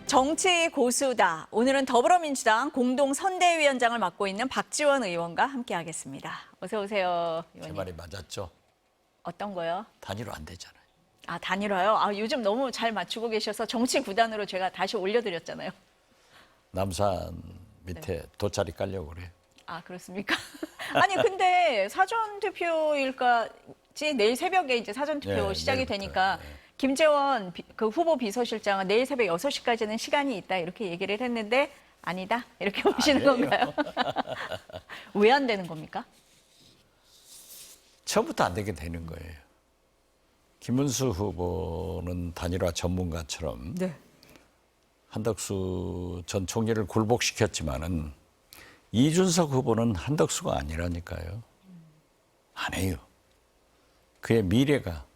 정치 고수다. 오늘은 더불어민주당 공동선대위원장을 맡고 있는 박지원 의원과 함께하겠습니다. 어서 오세요, 제 의원님. 말이 맞았죠? 어떤 거요? 단위로 안 되잖아요. 아, 단일화요? 아, 요즘 너무 잘 맞추고 계셔서 정치 구단으로 제가 다시 올려드렸잖아요. 남산 밑에 돗자리 깔려고 그래요. 아, 그렇습니까? 아니, 근데 사전투표일까지 내일 새벽에 이제 사전투표 네, 시작이 내일부터, 되니까 네. 김재원 그 후보 비서실장은 내일 새벽 6시까지는 시간이 있다 이렇게 얘기를 했는데 아니다 이렇게 보시는 아니에요. 건가요? 왜 안 되는 겁니까? 처음부터 안 되게 되는 거예요. 김문수 후보는 단일화 전문가처럼 네. 한덕수 전 총리를 굴복시켰지만은 이준석 후보는 한덕수가 아니라니까요. 안 해요. 그의 미래가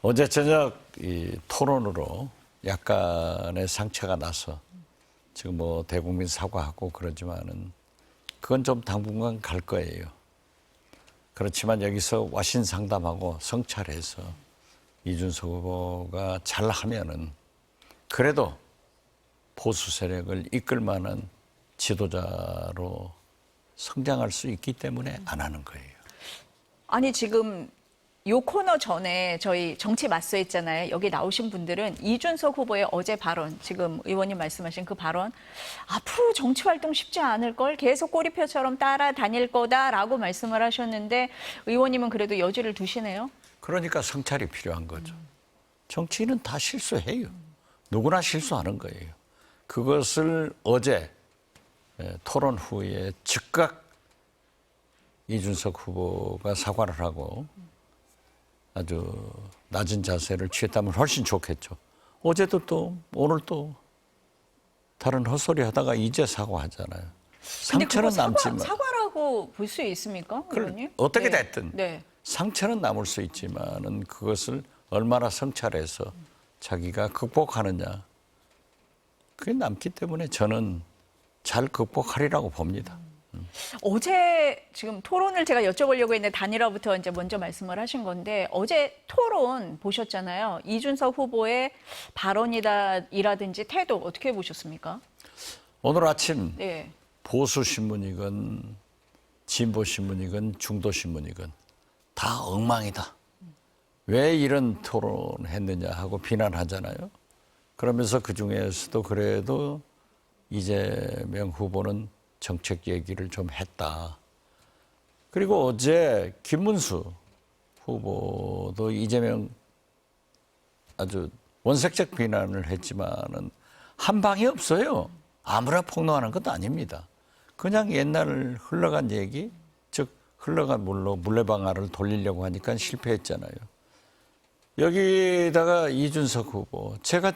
어제 저녁 이 토론으로 약간의 상처가 나서 지금 뭐 대국민 사과하고 그러지만은 그건 좀 당분간 갈 거예요. 그렇지만 여기서 와신 상담하고 성찰해서 이준석 후보가 잘하면은 그래도 보수 세력을 이끌 만한 지도자로 성장할 수 있기 때문에 안 하는 거예요. 아니 지금 요 코너 전에 저희 정치 맞서 있잖아요. 여기 나오신 분들은 이준석 후보의 어제 발언, 지금 의원님 말씀하신 그 발언, 앞으로 정치 활동 쉽지 않을 걸 계속 꼬리표처럼 따라다닐 거다라고 말씀을 하셨는데 의원님은 그래도 여지를 두시네요. 그러니까 성찰이 필요한 거죠. 정치인은 다 실수해요. 누구나 실수하는 거예요. 그것을 어제 토론 후에 즉각 이준석 후보가 사과를 하고 아주 낮은 자세를 취했다면 훨씬 좋겠죠. 어제도 또 오늘 또 다른 헛소리 하다가 이제 사과하잖아요. 상처는 남지만 사과라고 볼 수 있습니까, 의원님? 어떻게 네. 됐든 네. 상처는 남을 수 있지만은 그것을 얼마나 성찰해서 자기가 극복하느냐 그게 남기 때문에 저는 잘 극복하리라고 봅니다. 어제 지금 토론을 제가 여쭤보려고 했는데 단일화부터 이제 먼저 말씀을 하신 건데 어제 토론 보셨잖아요. 이준석 후보의 발언이라든지 태도 어떻게 보셨습니까? 오늘 아침 네. 보수신문이건 진보신문이건 중도신문이건 다 엉망이다. 왜 이런 토론을 했느냐 하고 비난하잖아요. 그러면서 그중에서도 그래도 이재명 후보는 정책 얘기를 좀 했다. 그리고 어제 김문수 후보도 이재명 아주 원색적 비난을 했지만은 한 방이 없어요. 아무나 폭로하는 것도 아닙니다. 그냥 옛날 흘러간 얘기, 즉 흘러간 물로 물레방아를 돌리려고 하니까 실패했잖아요. 여기다가 이준석 후보, 제가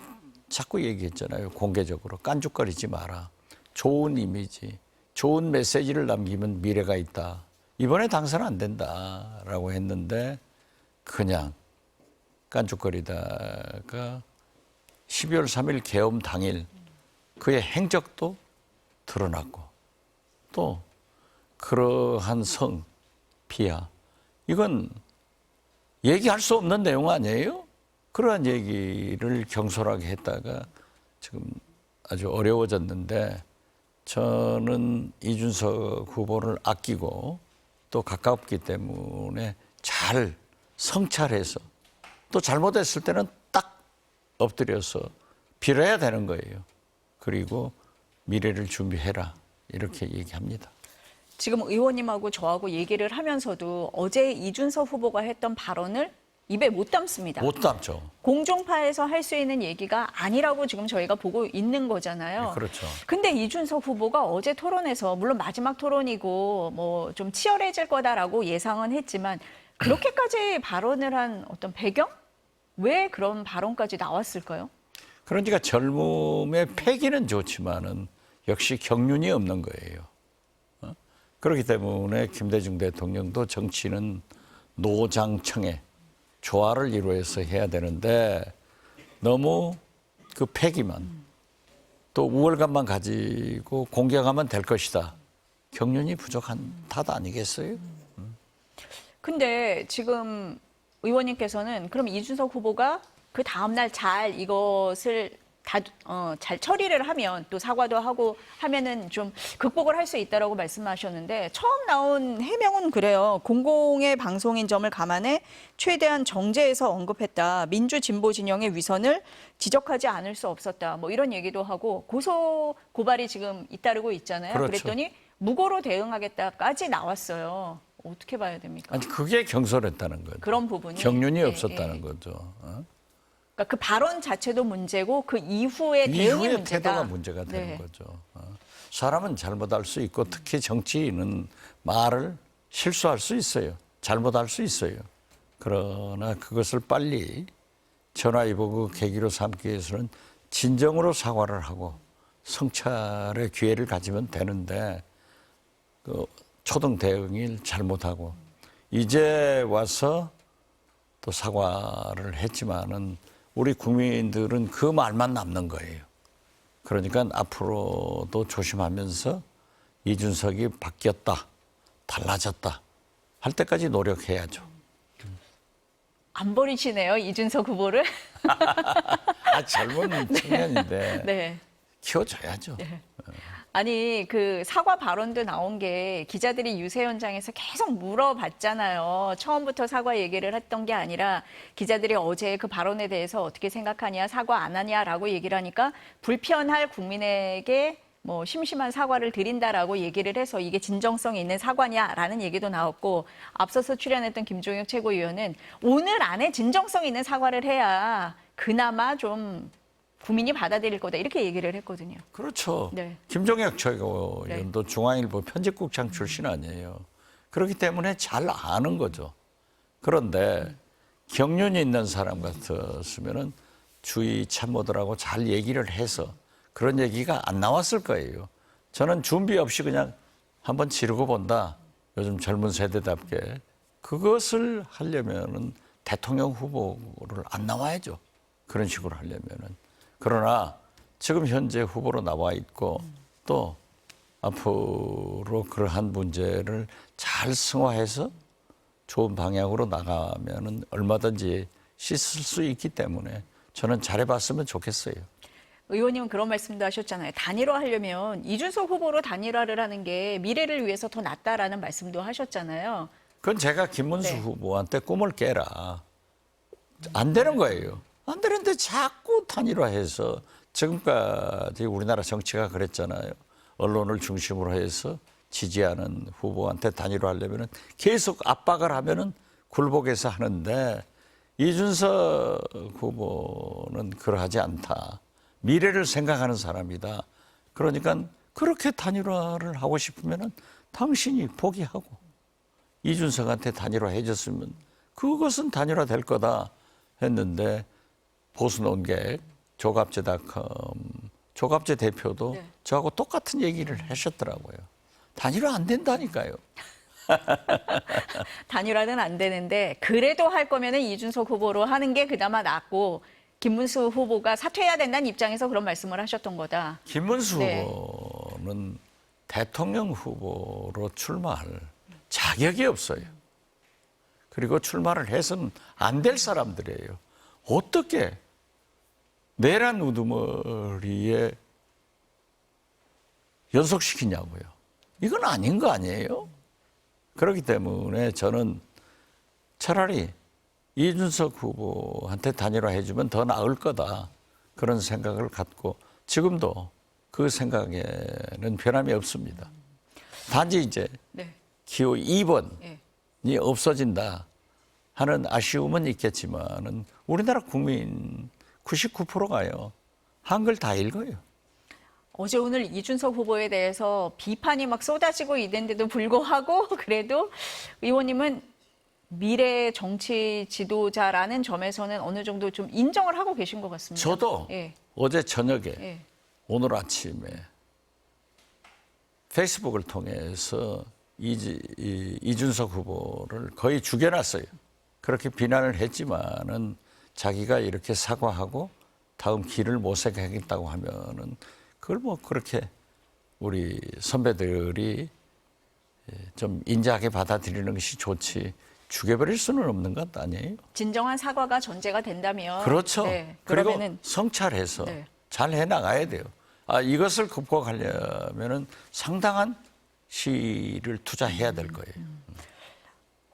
자꾸 얘기했잖아요. 공개적으로 깐죽거리지 마라. 좋은 이미지, 좋은 메시지를 남기면 미래가 있다. 이번에 당선 안 된다라고 했는데 그냥 깐죽거리다가 12월 3일 계엄 당일 그의 행적도 드러났고 또 그러한 성, 비하 이건 얘기할 수 없는 내용 아니에요? 그러한 얘기를 경솔하게 했다가 지금 아주 어려워졌는데 저는 이준석 후보를 아끼고 또 가깝기 때문에 잘 성찰해서 또 잘못했을 때는 딱 엎드려서 빌어야 되는 거예요. 그리고 미래를 준비해라 이렇게 얘기합니다. 지금 의원님하고 저하고 얘기를 하면서도 어제 이준석 후보가 했던 발언을 입에 못 담습니다. 못 담죠. 공중파에서 할 수 있는 얘기가 아니라고 지금 저희가 보고 있는 거잖아요. 네, 그렇죠. 근데 이준석 후보가 어제 토론에서 물론 마지막 토론이고 뭐 좀 치열해질 거다라고 예상은 했지만 그렇게까지 발언을 한 어떤 배경? 왜 그런 발언까지 나왔을까요? 그러니까 젊음의 패기는 좋지만은 역시 경륜이 없는 거예요. 그렇기 때문에 김대중 대통령도 정치는 노장청에 조화를 이루어서 해야 되는데 너무 그 패기만 또 우월감만 가지고 공격하면 될 것이다. 경륜이 부족한 탓 아니겠어요? 근데 지금 의원님께서는 그럼 이준석 후보가 그 다음날 잘 이것을 잘 처리를 하면 또 사과도 하고 하면은 좀 극복을 할 수 있다라고 말씀하셨는데 처음 나온 해명은 그래요. 공공의 방송인 점을 감안해 최대한 정제해서 언급했다. 민주 진보 진영의 위선을 지적하지 않을 수 없었다. 뭐 이런 얘기도 하고 고소 고발이 지금 잇따르고 있잖아요. 그렇죠. 그랬더니 무고로 대응하겠다까지 나왔어요. 어떻게 봐야 됩니까? 아니 그게 경솔했다는 거죠. 그런 부분이 경륜이 예, 없었다는 예. 거죠. 어? 그러니까 그 발언 자체도 문제고 그 이후의 대응이 이후의 문제다. 태도가 문제가 되는 네. 거죠. 사람은 잘못할 수 있고 특히 정치인은 말을 실수할 수 있어요. 잘못할 수 있어요. 그러나 그것을 빨리 전화위복의 계기로 삼기 위해서는 진정으로 사과를 하고 성찰의 기회를 가지면 되는데 그 초등 대응을 잘못하고 이제 와서 또 사과를 했지만은 우리 국민들은 그 말만 남는 거예요. 그러니까 앞으로도 조심하면서 이준석이 바뀌었다, 달라졌다 할 때까지 노력해야죠. 안 버리시네요, 이준석 후보를. 젊은 청년인데 네. 키워줘야죠. 아니 그 사과 발언도 나온 게 기자들이 유세 현장에서 계속 물어봤잖아요. 처음부터 사과 얘기를 했던 게 아니라 기자들이 어제 그 발언에 대해서 어떻게 생각하냐, 사과 안 하냐라고 얘기를 하니까 불편할 국민에게 뭐 심심한 사과를 드린다라고 얘기를 해서 이게 진정성 있는 사과냐라는 얘기도 나왔고 앞서서 출연했던 김종혁 최고위원은 오늘 안에 진정성 있는 사과를 해야 그나마 좀 국민이 받아들일 거다 이렇게 얘기를 했거든요. 그렇죠. 네. 김종혁 최고위원도 중앙일보 편집국장 출신 아니에요. 그렇기 때문에 잘 아는 거죠. 그런데 경륜이 있는 사람 같았으면은 주위 참모들하고 잘 얘기를 해서 그런 얘기가 안 나왔을 거예요. 저는 준비 없이 그냥 한번 지르고 본다. 요즘 젊은 세대답게 그것을 하려면은 대통령 후보를 안 나와야죠. 그런 식으로 하려면은. 그러나 지금 현재 후보로 나와 있고 또 앞으로 그러한 문제를 잘 승화해서 좋은 방향으로 나가면은 얼마든지 씻을 수 있기 때문에 저는 잘해봤으면 좋겠어요. 의원님은 그런 말씀도 하셨잖아요. 단일화하려면 이준석 후보로 단일화를 하는 게 미래를 위해서 더 낫다라는 말씀도 하셨잖아요. 그건 제가 김문수 네. 후보한테 꿈을 깨라. 안 되는 거예요. 안 되는데 자꾸 단일화해서 지금까지 우리나라 정치가 그랬잖아요. 언론을 중심으로 해서 지지하는 후보한테 단일화하려면 계속 압박을 하면은 굴복해서 하는데 이준석 후보는 그러하지 않다. 미래를 생각하는 사람이다. 그러니까 그렇게 단일화를 하고 싶으면은 당신이 포기하고 이준석한테 단일화 해줬으면 그것은 단일화 될 거다 했는데 보수 논객 조갑제닷컴 조갑제 대표도 네. 저하고 똑같은 얘기를 하셨더라고요. 단일화 안 된다니까요. 단일화는 안 되는데 그래도 할 거면은 이준석 후보로 하는 게 그나마 낫고 김문수 후보가 사퇴해야 된다는 입장에서 그런 말씀을 하셨던 거다. 김문수 네. 후보는 대통령 후보로 출마할 자격이 없어요. 그리고 출마를 해서는 안 될 사람들이에요. 어떻게 내란 우두머리에 연속시키냐고요. 이건 아닌 거 아니에요? 그렇기 때문에 저는 차라리 이준석 후보한테 단일화 해주면 더 나을 거다. 그런 생각을 갖고 지금도 그 생각에는 변함이 없습니다. 단지 이제 네. 기호 2번이 네. 없어진다 하는 아쉬움은 있겠지만은 우리나라 국민 99%가요. 한글 다 읽어요. 어제 오늘 이준석 후보에 대해서 비판이 막 쏟아지고 있는데도 불구하고 그래도 의원님은 미래 정치 지도자라는 점에서는 어느 정도 좀 인정을 하고 계신 것 같습니다. 저도 예. 어제 저녁에 예. 오늘 아침에 페이스북을 통해서 이준석 후보를 거의 죽여놨어요. 그렇게 비난을 했지만은 자기가 이렇게 사과하고 다음 길을 모색하겠다고 하면은 그걸 뭐 그렇게 우리 선배들이 좀 인자하게 받아들이는 것이 좋지 죽여버릴 수는 없는 것 아니에요? 진정한 사과가 전제가 된다면 그렇죠. 네, 그리고 그러면은 성찰해서 네. 잘 해나가야 돼요. 이것을 극복하려면은 상당한 시를 투자해야 될 거예요.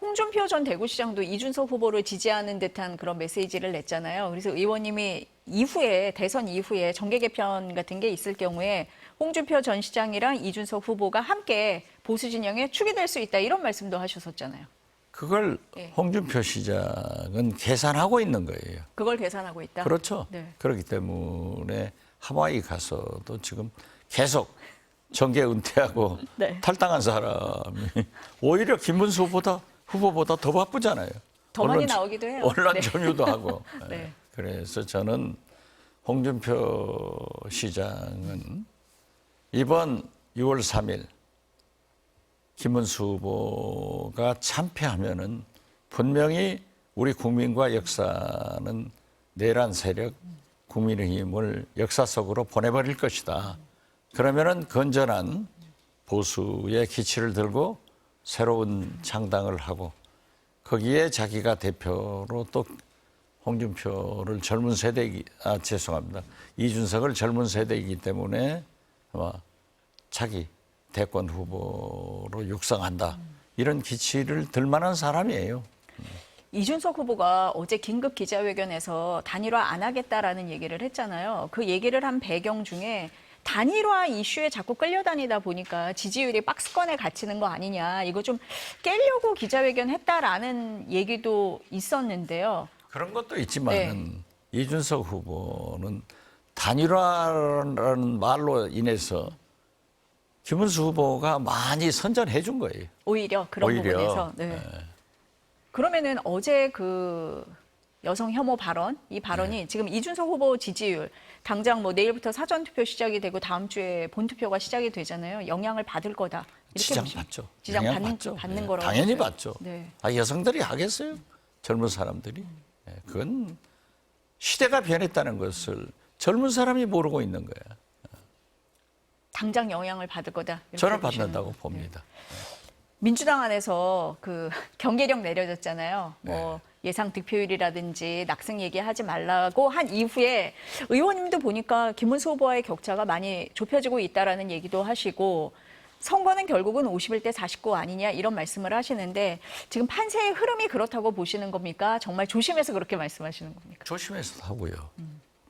홍준표 전 대구시장도 이준석 후보를 지지하는 듯한 그런 메시지를 냈잖아요. 그래서 의원님이 이후에 대선 이후에 정계 개편 같은 게 있을 경우에 홍준표 전 시장이랑 이준석 후보가 함께 보수 진영에 축이 될 수 있다 이런 말씀도 하셨었잖아요. 그걸 예. 홍준표 시장은 계산하고 있는 거예요. 그걸 계산하고 있다. 그렇죠. 네. 그렇기 때문에 하와이 가서도 지금 계속 정계 은퇴하고 네. 탈당한 사람이 오히려 김문수 후보보다 더 바쁘잖아요. 더 많이 나오기도 해요. 언론 네. 점유도 하고. 네. 그래서 저는 홍준표 시장은 이번 6월 3일 김문수 후보가 참패하면은 분명히 우리 국민과 역사는 내란 세력 국민의힘을 역사 속으로 보내버릴 것이다. 그러면은 건전한 보수의 기치를 들고 새로운 창당을 하고 거기에 자기가 대표로 또 홍준표를 젊은 세대이기, 죄송합니다. 이준석을 젊은 세대이기 때문에 아마 자기 대권 후보로 육성한다. 이런 기치를 들 만한 사람이에요. 이준석 후보가 어제 긴급 기자회견에서 단일화 안 하겠다라는 얘기를 했잖아요. 그 얘기를 한 배경 중에 단일화 이슈에 자꾸 끌려다니다 보니까 지지율이 박스권에 갇히는 거 아니냐. 이거 좀 깨려고 기자회견 했다라는 얘기도 있었는데요. 그런 것도 있지만은 이준석 후보는 단일화라는 말로 인해서 김문수 후보가 많이 선전해 준 거예요. 오히려 그런 부분에서. 네. 그러면은 어제 그 여성 혐오 발언, 이 발언이 지금 이준석 후보 지지율, 당장 뭐 내일부터 사전투표 시작이 되고 다음 주에 본투표가 시작이 되잖아요. 영향을 받을 거다. 이렇게 지장 보시면 받죠. 지장 영향 받는 거라고. 당연히 보세요. 받죠. 네. 여성들이 하겠어요? 젊은 사람들이? 그건 시대가 변했다는 것을 젊은 사람이 모르고 있는 거야. 당장 영향을 받을 거다. 이렇게 저는 보시는 받는다고 거예요. 봅니다. 민주당 안에서 그 경계령 내려졌잖아요. 뭐 네. 예상 득표율이라든지 낙승 얘기하지 말라고 한 이후에 의원님도 보니까 김문수 후보와의 격차가 많이 좁혀지고 있다라는 얘기도 하시고 선거는 결국은 51대 49 아니냐 이런 말씀을 하시는데 지금 판세의 흐름이 그렇다고 보시는 겁니까? 정말 조심해서 그렇게 말씀하시는 겁니까? 조심해서 하고요.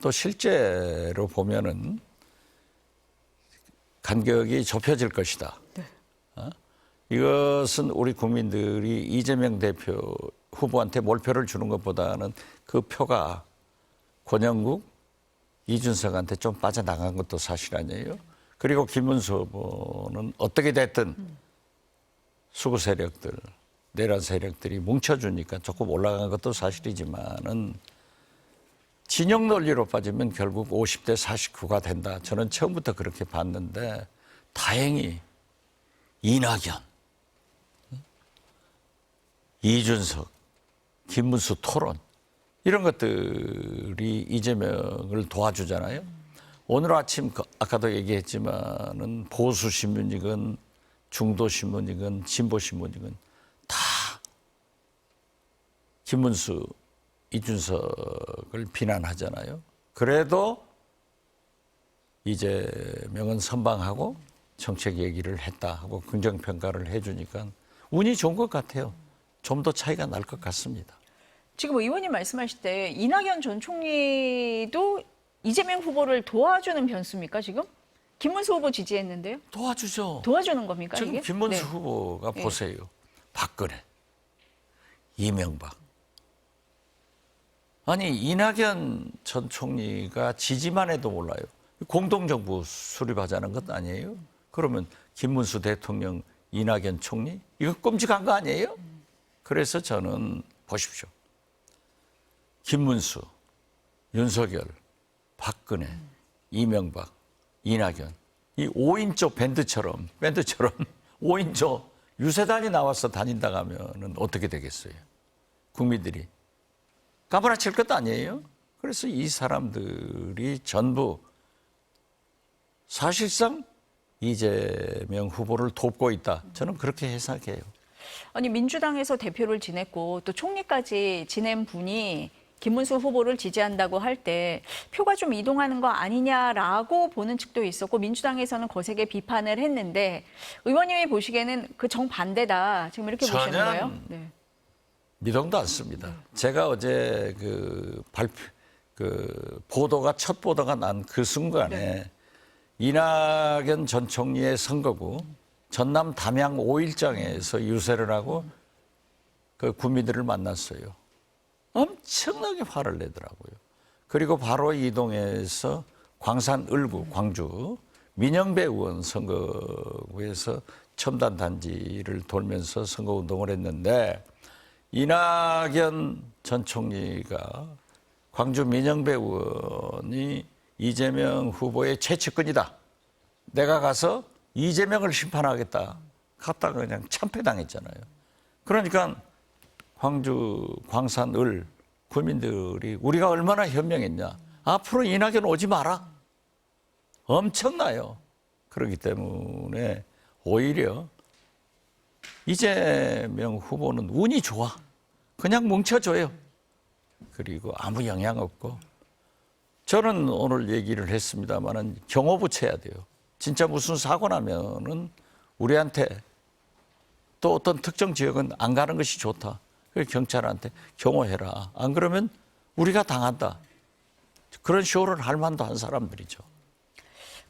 또 실제로 보면은 간격이 좁혀질 것이다. 네. 이것은 우리 국민들이 이재명 대표 후보한테 몰표를 주는 것보다는 그 표가 권영국, 이준석한테 좀 빠져나간 것도 사실 아니에요. 그리고 김문수 후보는 어떻게 됐든 수구 세력들, 내란 세력들이 뭉쳐주니까 조금 올라간 것도 사실이지만은 진영 논리로 빠지면 결국 50대 49가 된다. 저는 처음부터 그렇게 봤는데 다행히 이낙연, 이준석, 김문수 토론 이런 것들이 이재명을 도와주잖아요. 오늘 아침 아까도 얘기했지만은 보수 신문이건 중도 신문이건 진보 신문이건 다 김문수, 이준석을 비난하잖아요. 그래도 이재명은 선방하고 정책 얘기를 했다 하고 긍정평가를 해주니까 운이 좋은 것 같아요. 좀 더 차이가 날 것 같습니다. 지금 의원님 말씀하실 때 이낙연 전 총리도 이재명 후보를 도와주는 변수입니까 지금? 김문수 후보 지지했는데요. 도와주죠. 도와주는 겁니까 지금 이게? 김문수 네. 후보가 보세요. 박근혜, 이명박. 아니 이낙연 전 총리가 지지만 해도 몰라요. 공동정부 수립하자는 것 아니에요? 그러면 김문수 대통령, 이낙연 총리? 이거 끔찍한 거 아니에요? 그래서 저는 보십시오. 김문수, 윤석열, 박근혜, 이명박, 이낙연 이 5인조 밴드처럼 5인조 유세단이 나와서 다닌다 하면은 어떻게 되겠어요? 국민들이 까무라칠 것도 아니에요. 그래서 이 사람들이 전부 사실상 이재명 후보를 돕고 있다. 저는 그렇게 해석해요. 아니 민주당에서 대표를 지냈고 또 총리까지 지낸 분이 김문수 후보를 지지한다고 할 때 표가 좀 이동하는 거 아니냐라고 보는 측도 있었고 민주당에서는 거세게 비판을 했는데 의원님이 보시기에는 그 정반대다. 지금 이렇게 보시는 전혀 거예요? 네. 미동도 않습니다. 제가 어제 첫 보도가 난 그 순간에 이낙연 전 총리의 선거구 전남 담양 5일장에서 유세를 하고 그 국민들을 만났어요. 엄청나게 화를 내더라고요. 그리고 바로 이동해서 광산 을구 광주 민영배 의원 선거구에서 첨단 단지를 돌면서 선거운동을 했는데 이낙연 전 총리가 광주 민영배 의원이 이재명 후보의 최측근이다. 내가 가서 이재명을 심판하겠다. 갔다가 그냥 참패당했잖아요. 그러니까 광주 광산을 국민들이 우리가 얼마나 현명했냐. 앞으로 이낙연 오지 마라. 엄청나요. 그렇기 때문에 오히려 이재명 후보는 운이 좋아. 그냥 뭉쳐줘요. 그리고 아무 영향 없고. 저는 오늘 얘기를 했습니다만은 경호 붙여야 돼요. 진짜 무슨 사고 나면은 우리한테 또 어떤 특정 지역은 안 가는 것이 좋다. 그래서 경찰한테 경호해라. 안 그러면 우리가 당한다. 그런 쇼를 할 만도 한 사람들이죠.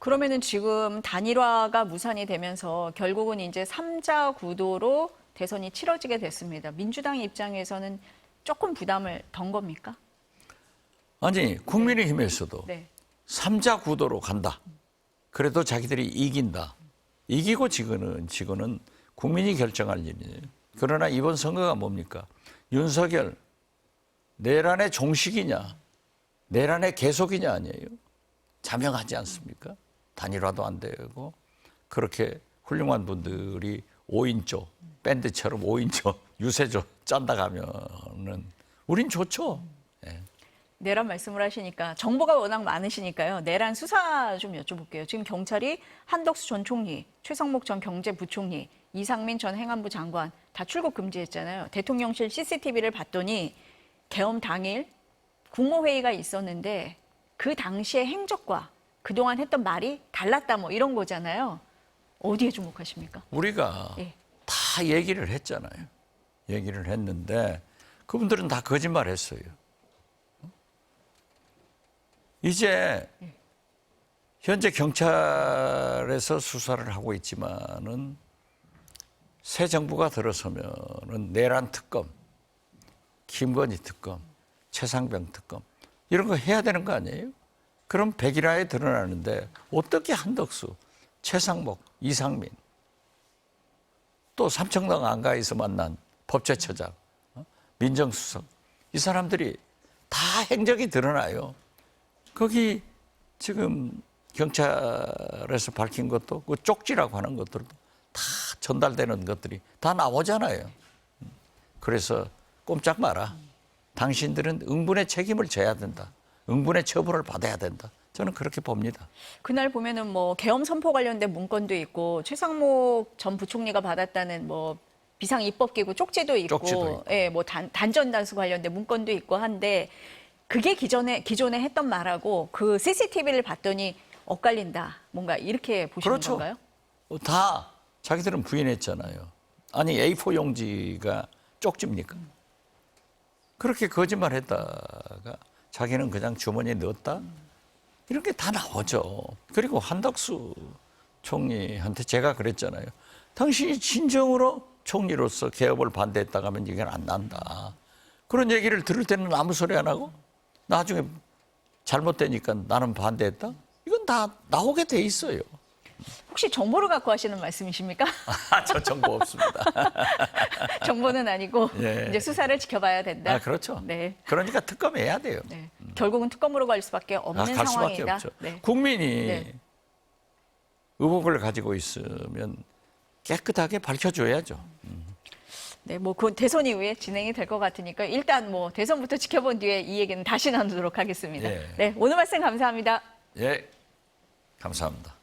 그러면은 지금 단일화가 무산이 되면서 결국은 이제 3자 구도로 대선이 치러지게 됐습니다. 민주당 입장에서는 조금 부담을 던 겁니까? 아니 국민의힘에서도 네. 3자 구도로 간다. 그래도 자기들이 이긴다. 이기고 지고는 국민이 결정할 일이에요. 그러나 이번 선거가 뭡니까? 윤석열 내란의 종식이냐 내란의 계속이냐 아니에요. 자명하지 않습니까? 단일화도 안 되고 그렇게 훌륭한 분들이 5인조 밴드처럼 5인조 유세조 짠다 가면은 우린 좋죠. 예. 내란 말씀을 하시니까 정보가 워낙 많으시니까요. 내란 수사 좀 여쭤볼게요. 지금 경찰이 한덕수 전 총리, 최성목 전 경제부총리, 이상민 전 행안부 장관 다 출국 금지했잖아요. 대통령실 CCTV를 봤더니 계엄 당일 국무회의가 있었는데 그 당시의 행적과 그동안 했던 말이 달랐다 뭐 이런 거잖아요. 어디에 주목하십니까? 우리가 예. 다 얘기를 했잖아요. 얘기를 했는데 그분들은 다 거짓말했어요. 이제 현재 경찰에서 수사를 하고 있지만은 새 정부가 들어서면은 내란 특검, 김건희 특검, 최상병 특검 이런 거 해야 되는 거 아니에요? 그럼 백일화에 드러나는데 어떻게 한덕수, 최상목, 이상민 또 삼청동 안가에서 만난 법제처장, 민정수석 이 사람들이 다 행적이 드러나요. 거기 지금 경찰에서 밝힌 것도 그 쪽지라고 하는 것들도 다 전달되는 것들이 다 나오잖아요. 그래서 꼼짝 마라. 당신들은 응분의 책임을 져야 된다. 응분의 처벌을 받아야 된다. 저는 그렇게 봅니다. 그날 보면은 뭐 계엄 선포 관련된 문건도 있고 최상목 전 부총리가 받았다는 뭐 비상 입법기구 쪽지도 있고, 예, 뭐 단전 단수 관련된 문건도 있고 한데 그게 기존에 했던 말하고 그 CCTV를 봤더니 엇갈린다. 뭔가 이렇게 보시는 그렇죠. 건가요? 다 자기들은 부인했잖아요. 아니 A4 용지가 쪽지입니까? 그렇게 거짓말했다가 자기는 그냥 주머니에 넣었다? 이런 게 다 나오죠. 그리고 한덕수 총리한테 제가 그랬잖아요. 당신이 진정으로 총리로서 개업을 반대했다고 하면 이건 안 난다. 그런 얘기를 들을 때는 아무 소리 안 하고 나중에 잘못되니까 나는 반대했다? 이건 다 나오게 돼 있어요. 혹시 정보를 갖고 하시는 말씀이십니까? 저 정보 없습니다. 정보는 아니고 예. 이제 수사를 지켜봐야 된다. 그렇죠. 네. 그러니까 특검해야 돼요. 네. 결국은 특검으로 갈 수밖에 없는 갈 상황이다. 수밖에 없죠. 네. 국민이 네. 의혹을 가지고 있으면 깨끗하게 밝혀줘야죠. 네, 뭐 그 대선 이후에 진행이 될 것 같으니까 일단 뭐 대선부터 지켜본 뒤에 이 얘기는 다시 나누도록 하겠습니다. 예. 네, 오늘 말씀 감사합니다. 예, 감사합니다.